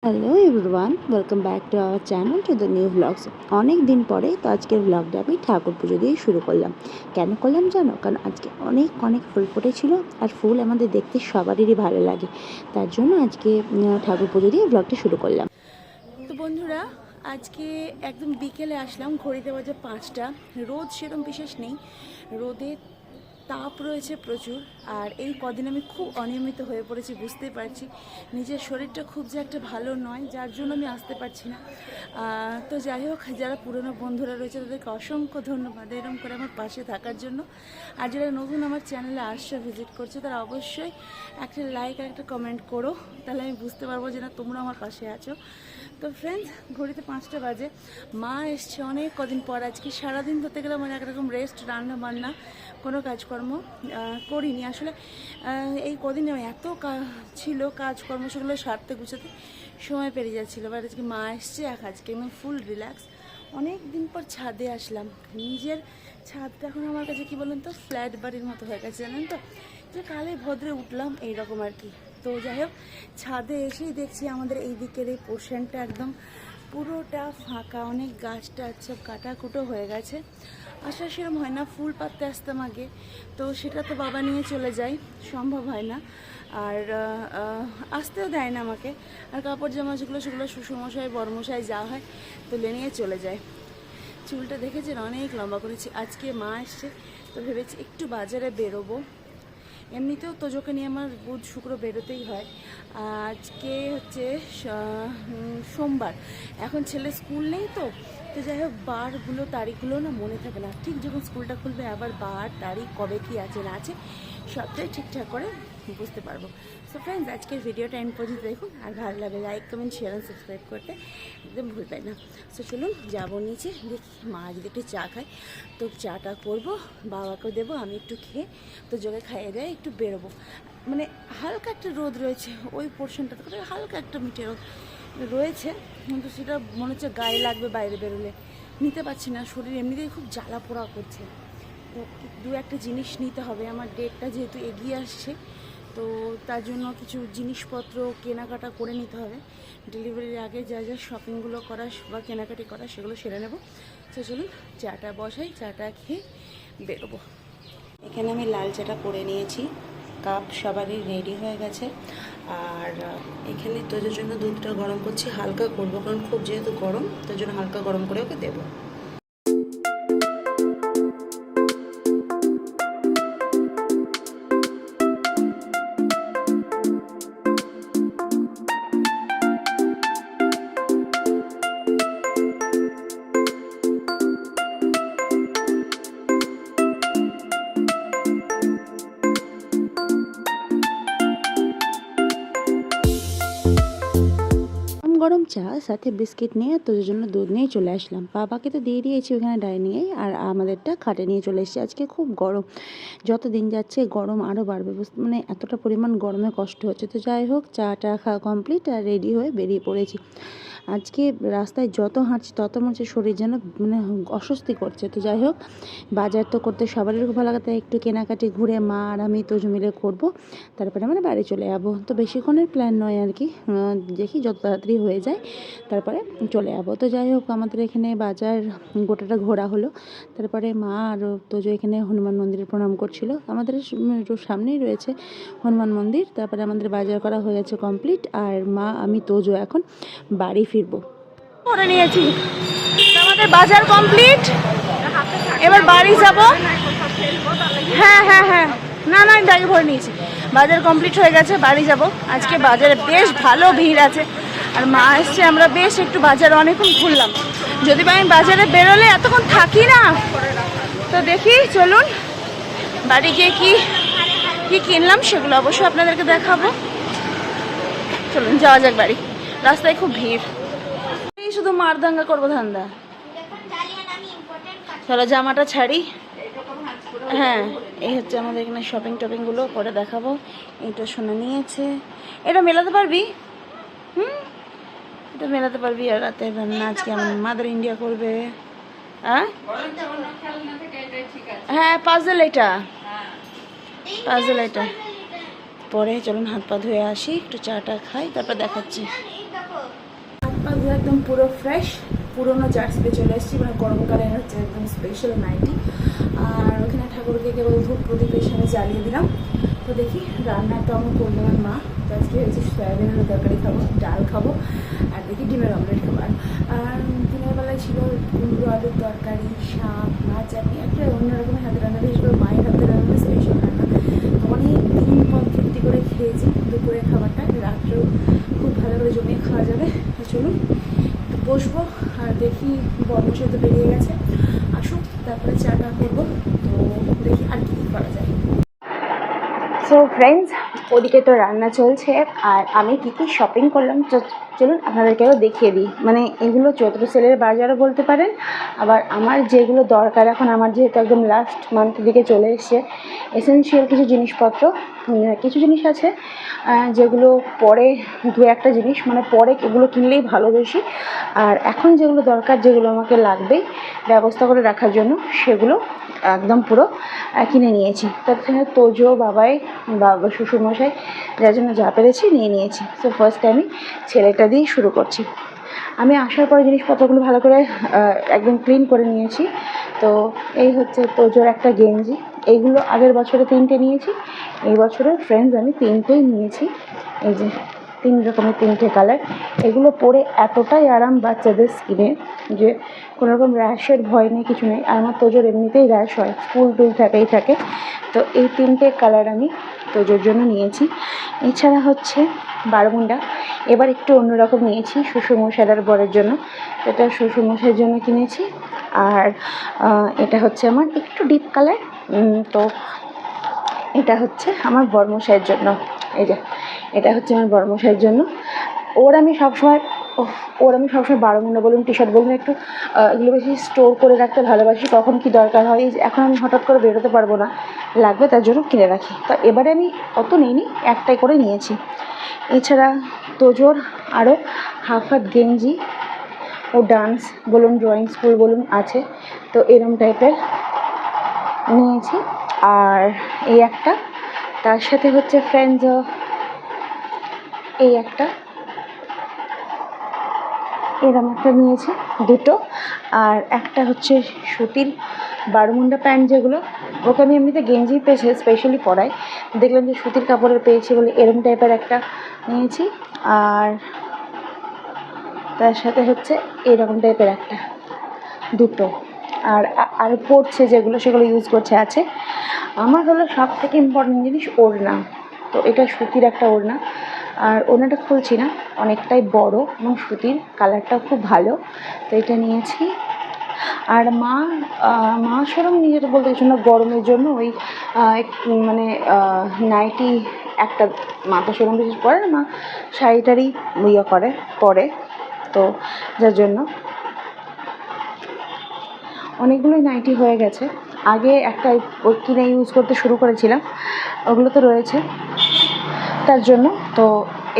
Hello everyone, welcome back to our channel to the new blogs. অনেক দিন পরে তো আজকের ব্লগটা আমি ঠাকুর পুজো দিয়ে শুরু করলাম। কেন করলাম জানো? কারণ আজকে অনেক অনেক ফুল ফুটেছিল, আর ফুল আমাদের দেখতে সবারই ভালো লাগে। তার জন্য আজকে ঠাকুর পুজো দিয়ে ব্লগটা শুরু করলাম। তো বন্ধুরা, আজকে একদম বিকেলে আসলাম, ঘড়িতে বাজে 5টা। রোদ সেরকম বিশেষ নেই, রোদের তাপ রয়েছে প্রচুর। আর এই কদিন আমি খুব অনিয়মিত হয়ে পড়েছি, বুঝতেই পারছি। নিজের শরীরটা খুব যে একটা ভালো নয়, যার জন্য আমি আসতে পারছি না। তো যাই হোক, যারা পুরনো বন্ধুরা রয়েছে তাদেরকে অসংখ্য ধন্যবাদ এরকম করে আমার পাশে থাকার জন্য। আর যারা নতুন আমার চ্যানেলে আসছে, ভিজিট করছে, তারা অবশ্যই একটা লাইক আর একটা কমেন্ট করো, তাহলে আমি বুঝতে পারবো যে না, তোমরা আমার পাশে আছো। তো ফ্রেন্ডস, ঘড়িতে 5টা বাজে। মা এসছে অনেক কদিন পর। আজকে সারাদিন ধরতে গেলে মানে একরকম রেস্ট, রান্না বান্না, কোনো কাজকর্ম করিনি আসলে। এই কদিন এত ছিল কাজকর্ম, সেগুলো সারতে গুছাতে সময় পেরিয়ে যাচ্ছিলো। বাট আজকে মা এসছে, আজকে আমি ফুল রিল্যাক্স। অনেক দিন পর ছাদে আসলাম। নিজের ছাদটা এখন আমার কাছে কী বলুন তো, ফ্ল্যাট বাড়ির মতো হয়ে গেছে, জানেন তো, যে কালে ভদ্রে উঠলাম এইরকম আর কি। তো যাই হোক, ছাদে এসেই দেখছি আমাদের এই দিকের এই পোর্শনটা একদম পুরোটা ফাঁকা, অনেক গাছটা সব কাটাকুটো হয়ে গেছে। আসা সেরকম হয় না, ফুল পাততে আসতাম আগে, তো সেটা তো বাবা নিয়ে চলে যায়, সম্ভব হয় না। আর আসতেও দেয় না আমাকে। আর কাপড় জামা যেগুলো, সেগুলো শ্বশুরমশাই বড়মশাই যা হয় তুলে নিয়ে চলে যায়। চুলটা দেখেছেন অনেক লম্বা করেছি। আজকে মা এসছে, তো ভেবেছি একটু বাজারে বেরোবো। এমনিতেও তোজোকে নিয়ে আমার বুধ শুক্র বেরোতেই হয়। আজকে হচ্ছে সোমবার, এখন ছেলে স্কুল নেই, তো যাই হোক, বারগুলো তারিখগুলো না মনে থাকে না। ঠিক যখন স্কুলটা খুলবে আবার বার তারিখ কবে কী আছে না আছে সবটাই ঠিকঠাক করে বুঝতে পারবো। সো ফ্রেন্ডস, আজকের ভিডিওটা এন্ড পর্যন্ত দেখুন, আর ভালো লাগে like comment share and subscribe করতে একদম ভুলবেন না। সো চলুন যাবো নিচে, দেখি মা যদি একটু চা খায় তো চাটা করবো, বাবাকেও দেবো, আমি একটু খেয়ে তো যোগে খাইয়ে দেয় একটু বেরোবো। মানে হালকা একটা রোদ রয়েছে ওই পোর্শনটাতে, হালকা একটা মিঠে রোদ রয়েছে, কিন্তু সেটা মনে হচ্ছে গায়ে লাগবে বাইরে বেরোলে। নিতে পারছি না, শরীর এমনিতেই খুব জ্বালা পোড়া করছে। তো দু একটা জিনিস নিতে হবে, আমার ডেটটা যেহেতু এগিয়ে আসছে, তো তার জন্য কিছু জিনিসপত্র কেনাকাটা করে নিতে হবে। ডেলিভারির আগে যা যা শপিংগুলো করা বা কেনাকাটি করা সেগুলো সেরে নেবো। তো চলুন চাটা বসাই, চাটা খেয়ে বেরোবো। এখানে আমি লাল চাটা করে নিয়েছি, কাপ সবারই রেডি হয়ে গেছে। আর এখানে তোদের জন্য দুধটা গরম করছি, হালকা করবো, কারণ খুব যেহেতু গরম, তার জন্য হালকা গরম করে ওকে দেবো। গরম চা সাথে বিস্কিট নিয়ে তোদের জন্য দুধ নিয়ে চলে আসলাম। বাবাকে তো দিয়ে দিয়েছি ওখানে ডাইনিংয়ে, আর আমাদেরটা খাটে নিয়ে চলে এসেছি। আজকে খুব গরম, যত দিন যাচ্ছে গরম আরও বাড়বে, মানে এতটা পরিমাণ গরমে কষ্ট হচ্ছে। তো যাই হোক, চাটা খাওয়া কমপ্লিট আর রেডি হয়ে বেরিয়ে পড়েছি। আজকে রাস্তায় যত হাঁটছি তত মনে হচ্ছে শরীর যেন মানে অস্বস্তি করছে। তো যাই হোক, বাজার তো করতে সবারই খুব ভালো লাগে, তাই একটু কেনাকাটি ঘুরে মা আর আমি তোজো মিলে করবো, তারপরে আমরা বাড়ি চলে যাবো। তো বেশিক্ষণের প্ল্যান নয় আর কি, দেখি যত তাড়াতাড়ি হয়ে যায় তারপরে চলে যাবো। তো যাই হোক, আমাদের এখানে বাজার গোটাটা ঘোরা হলো। তারপরে মা আর তোজো এখানে হনুমান মন্দিরে প্রণাম করছিল, আমাদের সামনেই রয়েছে হনুমান মন্দির। তারপরে আমাদের বাজার করা হয়ে গেছে কমপ্লিট, আর মা আমি তোজো এখন বাড়ি ফিরবো করে নিয়েছি। আমাদের বাজার কমপ্লিট, এবার বাড়ি যাব। হ্যাঁ হ্যাঁ হ্যাঁ, না না, ব্যাগে ভরে নিয়েছি। বাজার কমপ্লিট হয়ে গেছে, বাড়ি যাব। আজকে বাজারে বেশ ভালো ভিড় আছে, আর মা এসছে, আমরা বেশ একটু বাজারে অনেকক্ষণ ঘুরলাম। যদি বা আমি বাজারে বেরোলে এতক্ষণ থাকি না, তো দেখি চলুন বাড়ি গিয়ে কি কি কিনলাম সেগুলো অবশ্যই আপনাদেরকে দেখাবো। চলুন যাওয়া যাক বাড়ি, রাস্তায় খুব ভিড়। এই শুধু মারদাঙ্গা করবো ধান্দা। চলো জামাটা ছাড়ি। হ্যাঁ, এই হচ্ছে আমাদের এখানে শপিং টপিংগুলো করে দেখাবো। এইটা সোনা নিয়েছে, এটা মেলাতে পারবি? এটা মেলাতে পারবি। আর রাতে রান্না আজকে আমার মাদার ইন্ডিয়া করবে। হ্যাঁ, পাজল, এটা পাজল, এটা পরে। চলুন হাত পা ধুয়ে আসি, একটু চাটা খাই, তারপর দেখাচ্ছি। পা ধুয়ে একদম পুরো ফ্রেশ, পুরোনো জার্সিতে চলে এসেছি, মানে গরমকালের হচ্ছে একদম স্পেশাল নাইটি। আর ওখানে ঠাকুরকে কেবল ধূপ প্রদীপের সামনে জ্বালিয়ে দিলাম। তো দেখি রান্না তো আমার করলো আমার মা। তো আজকে হচ্ছে সয়াবিনের তরকারি খাবো, ডাল খাবো, আর দেখি ডিমের অমলেট খাবো। আর দিনের বেলায় ছিল কুমড়ো আলুর তরকারি, শাক, মাছ, চাটনি, একটা অন্যরকমের হাতে রান্না, বিশেষ করে মায়ের হাতে রান্না স্পেশাল রান্না। অনেক দিন পর তৃপ্তি করে খেয়েছি দুপুরের খাবারটা, রাত্রেও খুব ভালো করে জমিয়ে খাওয়া যাবে। তো চলুন একটু বসবো, আর দেখি বর্মশাই তো বেরিয়ে গেছে, আসুক তারপরে চাটা করবো। তো দেখি আর কী করা যায়। সো ফ্রেন্ডস, ওদিকে তো রান্না চলছে, আর আমি কী কী শপিং করলাম চলুন আপনাদেরকেও দেখিয়ে দিই। মানে এগুলো চৈত্র সেলের বাজারও বলতে পারেন, আবার আমার যেগুলো দরকার এখন, আমার যেহেতু একদম লাস্ট মান্থের দিকে চলে এসছে, এসেনশিয়াল কিছু জিনিসপত্র, কিছু জিনিস আছে যেগুলো পরে, দু একটা জিনিস মানে পরে এগুলো কিনলেই ভালো বেশি। আর এখন যেগুলো দরকার, যেগুলো আমাকে লাগবে ব্যবস্থা করে রাখার জন্য, সেগুলো একদম পুরো কিনে নিয়েছি। তার তোজো, বাবাই, বাবা, শ্বশুরমশাই, যার জন্য যা পেরেছি নিয়ে নিয়েছি। সো ফার্স্টে আমি ছেলেটা দিয়ে শুরু করছি। আমি আসার পরে জিনিসপত্রগুলো ভালো করে একদম ক্লিন করে নিয়েছি। তো এই হচ্ছে তোজোর একটা গেঞ্জি, এইগুলো আগের বছরে 3টে নিয়েছি, এই বছরের ফ্রেন্ডস আমি 3টেই নিয়েছি। এই যে 3 রকমের 3টে কালার, এগুলো পরে এতটাই আরাম বাচ্চাদের স্কিনে যে কোনো রকম র্যাশের ভয় নেই, কিছু নেই। আর আমার তোজোর এমনিতেই র্যাশ হয়, স্কুল টুল থাকে। তো এই 3টে কালার আমি তোজোর জন্য নিয়েছি। এছাড়া হচ্ছে বারমুন্ডা, এবার একটু অন্যরকম নিয়েছি শ্বশুরমশাইয়ের বরের জন্য, এটা শ্বশুরমশাইয়ের জন্য কিনেছি। আর এটা হচ্ছে আমার একটু ডিপ কালার, তো এটা হচ্ছে আমার বরমশাইয়ের জন্য। এই যে এটা হচ্ছে আমার বরমশাইয়ের জন্য। ওর আমি সবসময় বারমুন্ডা বলুন, টি শার্ট বলুন, একটু এগুলো বেশি স্টোর করে রাখতে ভালোবাসি, কখন কি দরকার হয়। এখন আমি হঠাৎ করে বেরোতে পারবো না, লাগবে তার জন্য কিনে রাখি। তো এবারে আমি অত নিইনি, একটাই করে নিয়েছি। এছাড়া তোজোর আরও হাফ হাত গেঞ্জি, ও ডান্স বলুন, ড্রয়িং স্কুল বলুন আছে, তো এরম টাইপের নিয়েছি। আর এই একটা, তার সাথে হচ্ছে ফ্রেন্ডস এই একটা, এরম একটা নিয়েছি, দুটো। আর একটা হচ্ছে সুতির বারমুন্ডা প্যান্ট, যেগুলো ওকে আমি এমনিতে গেঞ্জি পেয়েছি স্পেশালি পরাই, দেখলাম যে সুতির কাপড়ের পেয়েছি বলে এরম টাইপের একটা নিয়েছি। আর তার সাথে হচ্ছে এরকম টাইপের একটা, দুটো। আর পরছে যেগুলো, সেগুলো ইউজ করছে আছে। আমার হলো সব থেকে ইম্পর্টেন্ট জিনিস ওড়না। তো এটা সুতির একটা ওড়না, আর ওড়নাটা খুলছি না, অনেকটাই বড় এবং সুতির, কালারটাও খুব ভালো, তো এটা নিয়েছি। আর মা সেরকম নিজের বলতে কিছু না, গরমের জন্য ওই মানে নাইটি একটা, মা তো সেরকম বিশেষ পরে না, মা শাড়িটারই ইয়ে পরে, তো যার জন্য অনেকগুলোই নাইটি হয়ে গেছে। আগে একটা কিনে ইউজ করতে শুরু করেছিলাম, ওগুলো তো রয়েছে তার জন্য। তো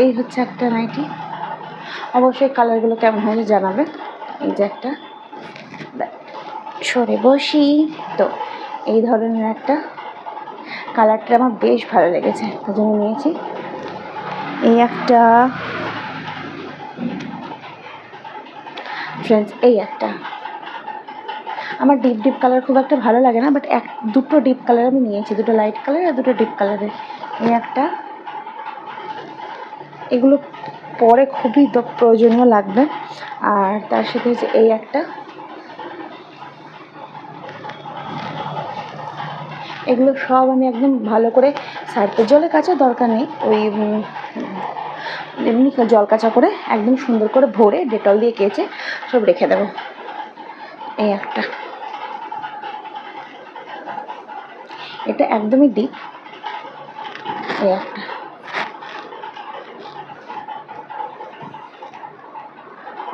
এই হচ্ছে একটা নাইটি, অবশ্যই কালারগুলো কেমন হয়েছে জানাবে। এই যে একটা, সরে বসি, তো এই ধরনের একটা, কালারটা আমার বেশ ভালো লেগেছে, তার জন্য নিয়েছি। এই একটা ফ্রেন্ডস, এই একটা, আমার ডিপ কালার খুব একটা ভালো লাগে না, বাট দুটো ডিপ কালার আমি নিয়েছি, দুটো লাইট কালার আর দুটো ডিপ কালারের। এই একটা, এগুলো পরে খুবই প্রয়োজনীয় লাগবে। আর তার সাথে হচ্ছে এই একটা, এগুলো সব আমি একদম ভালো করে সার্ফের জলে কাচার দরকার নেই, ওই এমনি জল কাচা করে একদম সুন্দর করে ভরে ডেটল দিয়ে কেচে সব রেখে দেবো। এই একটা, এটা একদমই ডিপ। এই একটা,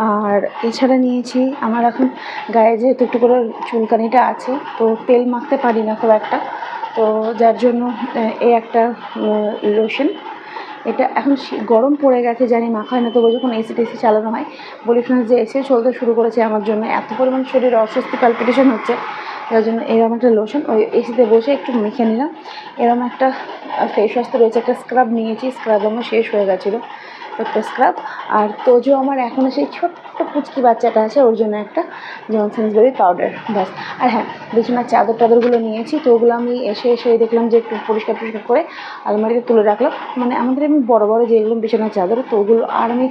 আর এছাড়া নিয়েছি, আমার এখন গায়ে যেহেতু একটু করে চুলকানিটা আছে, তো তেল মাখতে পারি না খুব একটা, তো যার জন্য এই একটা লোশন। এটা এখন গরম পড়ে গেছে জানি, মাখা হয় না, তবু যখন এসি টেসি চালানো হয়, বলি ফ্রেন্ডস যে এসিও চলতে শুরু করেছে আমার জন্য, এত পরিমাণ শরীরে অস্বস্তি পালপিটেশন হচ্ছে, যার জন্য এরকম একটা লোশন ওই এসিতে বসে একটু মেখে নিলাম। এরকম একটা ফেস ওয়াশ তো রয়েছে, একটা স্ক্রাব নিয়েছি, স্ক্রাব আমার শেষ হয়ে গেছিলো, পেপার স্ক্রাব। আর তোজো আমার এখনও সেই ছোট্ট পুচকি বাচ্চাটা আছে, ওর জন্য একটা জনসন্স বেবি পাউডার, ব্যাস। আর হ্যাঁ, বিছানার চাদরগুলো নিয়েছি, তো ওগুলো আমি এসে দেখলাম যে একটু পরিষ্কার করে আলমারিতে তুলে রাখলাম। মানে আমাদের এমনি বড় যেগুলো বিছানার চাদর, তো ওগুলো আর আমি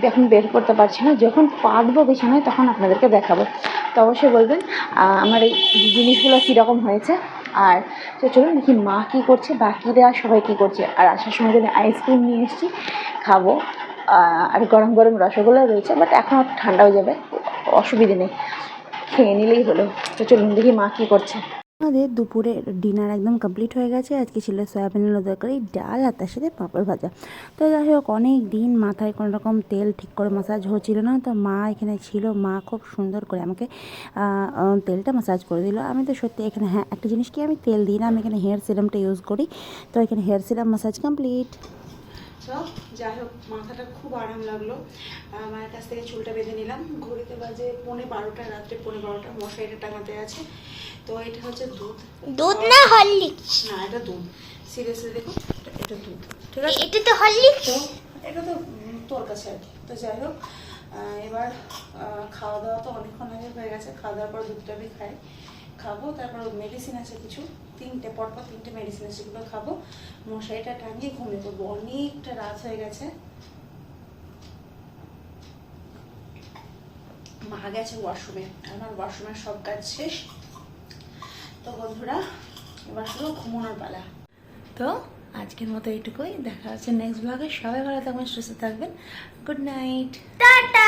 এখন বের করতে পারছি না। যখন পাতবো বিছানায় তখন আপনাদেরকে দেখাবো। তো অবশ্যই বলবেন আমার এই জিনিসগুলো কীরকম হয়েছে। আর তো চলুন দেখি মা কী করছে, বাকিরা সবাই কী করছে। আর আসার সময় যদি আইসক্রিম নিয়ে এসেছি, খাবো। আর গরম রসগোল্লা রয়েছে, বাট এখন ঠান্ডা হয়ে যাবে, অসুবিধে নেই, খেয়ে নিলেই হলো। তো চলুন দেখি মা কী করছে। আমাদের দুপুরের ডিনার একদম কমপ্লিট হয়ে গেছে। আজকে ছিল সয়াবিনের তরকারি, ডাল, আর তার সাথে পাঁপড় ভাজা। তো যাই হোক, অনেক দিন মাথায় কোনো রকম তেল ঠিক করে মাসাজ হচ্ছিল না, তো মা এখানে ছিল, মা খুব সুন্দর করে আমাকে তেলটা মাসাজ করে দিল। আমি তো সত্যি এখানে, হ্যাঁ একটা জিনিস কি, আমি তেল দিই না, আমি এখানে হেয়ার সিরামটা ইউজ করি। তো এখানে হেয়ার সিরাম মাসাজ কমপ্লিট। তো যাই হোক, মাথাটা খুব আরাম লাগলো। মায়ের কাছ থেকে চুলটা বেঁধে নিলাম। ঘড়িতে বাজে 11:30, রাত্রে 11:30, মশারিটা টাঙাতে আছে। তো এটা হচ্ছে দুধ না হরলিক্স? না, এটা দুধ, সিরিয়াসলি দেখো, এটা দুধ, ঠিক আছে। এটা তো হরলিক্স। তো এটা তো তোর কাছে আর কি। তো যাই হোক, এবার খাওয়া দাওয়া তো অনেকক্ষণ আগে হয়ে গেছে। খাওয়া দাওয়ার পর দুধটা আমি খাবো। তারপর মেডিসিন আছে কিছু, পরপর 3টে মেডিসিন আছে, সেগুলো খাবো। মশারিটা টাঙিয়ে ঘুমিয়ে পড়বো, অনেকটা রাত হয়ে গেছে। মা গেছে ওয়াশরুমে, আমার ওয়াশরুমের সব কাজ শেষ। তো বন্ধুরা, এবার শুধু ঘুমানোর পালা। তো আজকের মতো এইটুকুই, দেখা হচ্ছে নেক্সট ব্লগে। সবাই ভালো থাকবেন, সুস্থ থাকবেন। Good night, tata.